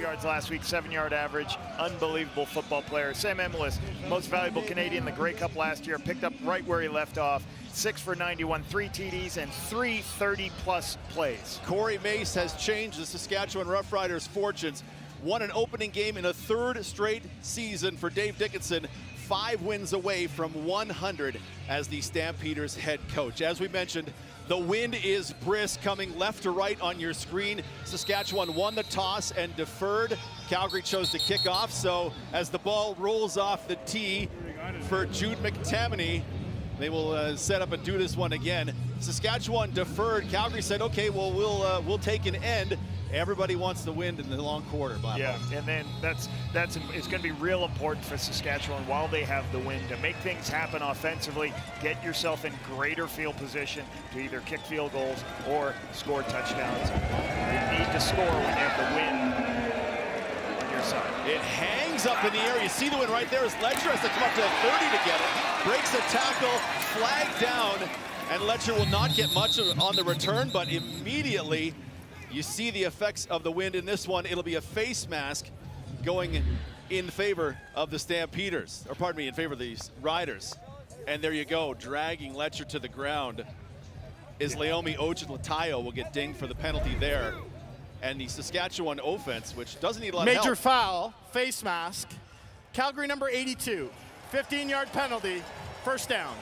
yards last week, 7-yard average. Unbelievable football player. Sam Emilus, most valuable Canadian in the Grey Cup last year, picked up right where he left off. 6 for 91, 3 TDs, and 3 30-plus plays. Corey Mace has changed the Saskatchewan Roughriders' fortunes. Won an opening game in a third straight season for Dave Dickinson. 5 wins away from 100 as the Stampeders head coach. As we mentioned, the wind is brisk, coming left to right on your screen. Saskatchewan won the toss and deferred. Calgary chose to kick off, so as the ball rolls off the tee for Jude McTammany, they will set up and do this one again. Saskatchewan deferred. Calgary said, okay, well, we'll take an end. Everybody wants the wind in the long quarter, Black. Yeah, and then it's going to be real important for Saskatchewan while they have the wind to make things happen offensively, get yourself in greater field position to either kick field goals or score touchdowns. You need to score when you have the wind on your side. It hangs up in the air. You see the wind right there as Letcher has to come up to the 30 to get it. Breaks a tackle, flag down, and Letcher will not get much on the return, but immediately you see the effects of the wind in this one. It'll be a face mask going in favor of the Stampeders, or pardon me, in favor of these Riders. And there you go, dragging Letcher to the ground. Laomi Ojulatayo will get dinged for the penalty there. And the Saskatchewan offense, which doesn't need a lot of help. Major foul, face mask. Calgary number 82, 15-yard penalty, first down.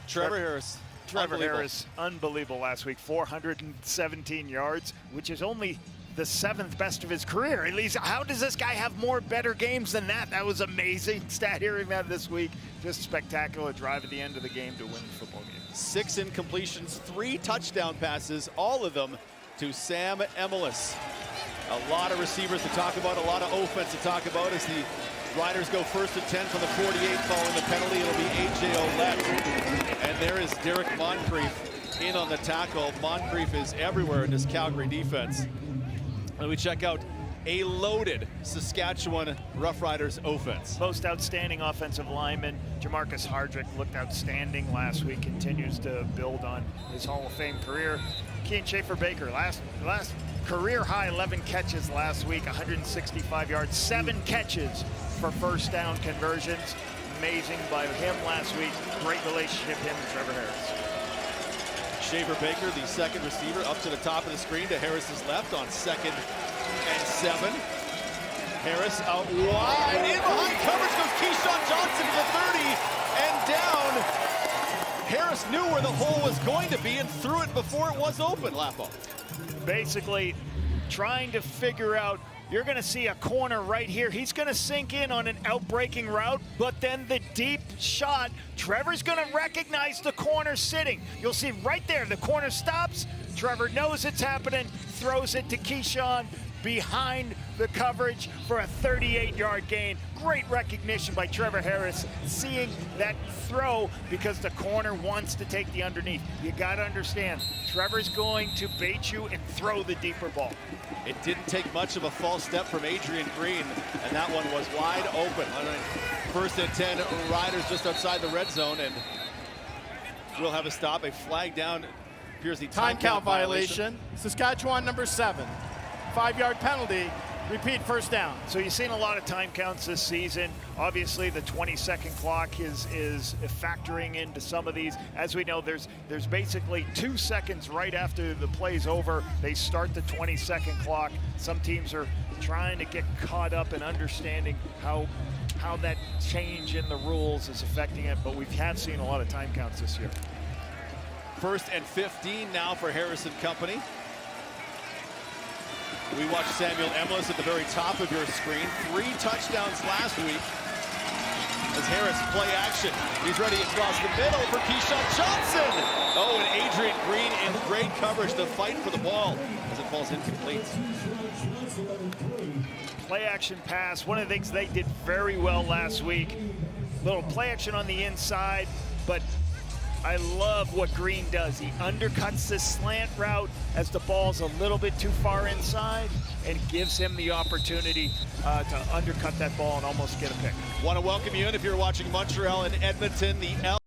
Trevor Harris. Trevor Harris, unbelievable last week, 417 yards, which is only the 7th best of his career. At least, how does this guy have more better games than that? That was amazing stat hearing that this week. Just spectacular drive at the end of the game to win the football game. 6 incompletions, 3 touchdown passes, all of them to Sam Emilus. A lot of receivers to talk about, a lot of offense to talk about as the Riders go 1st and 10 from the 48 following the penalty. It'll be A.J. Ouellette. And there is Derek Moncrief in on the tackle. Moncrief is everywhere in this Calgary defense. And we check out a loaded Saskatchewan Roughriders offense. Most outstanding offensive lineman, Jamarcus Hardrick, looked outstanding last week, continues to build on his Hall of Fame career. Kean Schaefer-Baker, last career high 11 catches last week, 165 yards, 7 catches for first down conversions. Amazing by him last week. Great relationship, him and Trevor Harris. Schaefer-Baker, the second receiver, up to the top of the screen to Harris's left on 2nd and 7. Harris out wide, in behind coverage goes Keyshawn Johnson to the 30 and down. Harris knew where the hole was going to be and threw it before it was open, Lapo. Basically trying to figure out, you're going to see a corner right here. He's going to sink in on an out-breaking route, but then the deep shot, Trevor's going to recognize the corner sitting. You'll see right there, the corner stops. Trevor knows it's happening, throws it to Keyshawn behind the coverage for a 38-yard gain. Great recognition by Trevor Harris, seeing that throw because the corner wants to take the underneath. You got to understand, Trevor's going to bait you and throw the deeper ball. It didn't take much of a false step from Adrian Green, and that one was wide open. 1st and 10, Riders just outside the red zone, and we'll have a stop. A flag down, appears the Time count violation. Saskatchewan number 7, 5-yard penalty. Repeat, first down. So you've seen a lot of time counts this season. Obviously, the 20-second clock is factoring into some of these. As we know, there's basically 2 seconds right after the play's over. They start the 20-second clock. Some teams are trying to get caught up in understanding how that change in the rules is affecting it, but we have seen a lot of time counts this year. 1st and 15 now for Harris and company. We watched Samuel Emilus at the very top of your screen. 3 touchdowns last week. As Harris play action. He's ready across the middle for Keyshawn Johnson. Oh, and Adrian Green in great coverage to fight for the ball as it falls incomplete. Play action pass, one of the things they did very well last week. Little play action on the inside, but I love what Green does. He undercuts this slant route as the ball's a little bit too far inside and gives him the opportunity to undercut that ball and almost get a pick. Want to welcome you in if you're watching Montreal and Edmonton. The